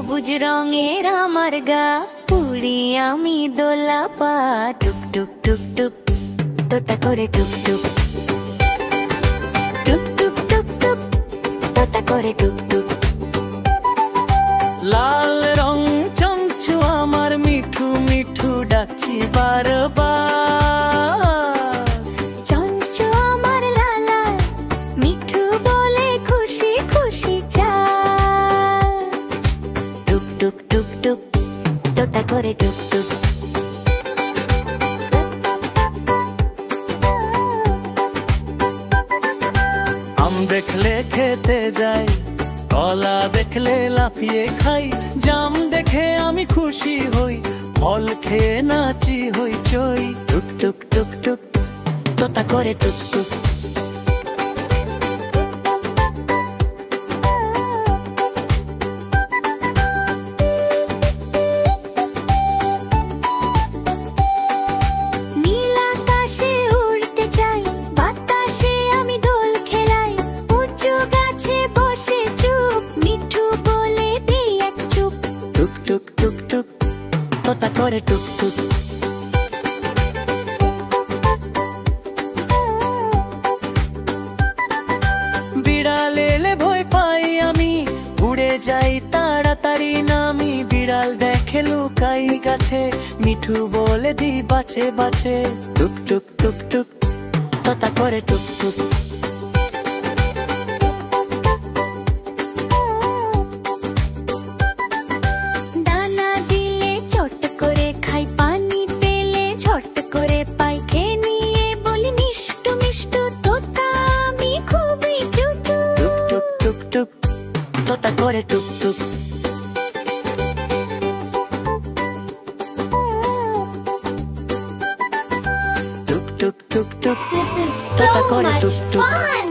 সবুজ রঙের আমার গা, উড়ি আমি দোলা পা। টুক টুক টুক টুক তোতা করে টুক টুক, টুক টুক টুক টুক তোতা করে টুক টুক। লাল রং চঞ্চু আমার মিঠু মিঠু ডাকছি বারবার। চঞ্চু আমার লালা মিঠু বলে খুশি খুশি চাল। টুক টুক টুক টুক তোতা করে টুক টুক। আম দেখলে খেতে যাই, কলা দেখলে লাফিয়ে খাই, জাম দেখে আমি খুশি হই, ফল খেয়ে নাচি হই চই। টুক টুক টুক টুক তোতা করে টুক টুক। নীল আকাশে উড়তে চাই, বাতাসে আমি দোল খেলাই, উঁচু গাছে বসে চুপ, মিঠু বলে দিই এক চুপ। টুক টুক টুক টুক তোতা করে টুক টুক। বিড়াল এলে ভয় পাই আমি, উড়ে যাই তাড়াতাড়ি নামি, বিড়াল দেখে লুকাই গাছে, মিঠু বলে দি বাছে বাছে। টুক টুক টুক টুক তোতা করে টুক টুক। দানা দিলে চট করে খাই, পানি পেলে ঝট করে পাই, খেয়ে নিয়ে বলি মিষ্টু মিষ্টু তোতা আমি খুবই কিউটু। টুক টুক টুক টুক তোতা করে টুক টুক। টুক টুক টুক টুক This is তোতা so করে much টুক টুক। fun!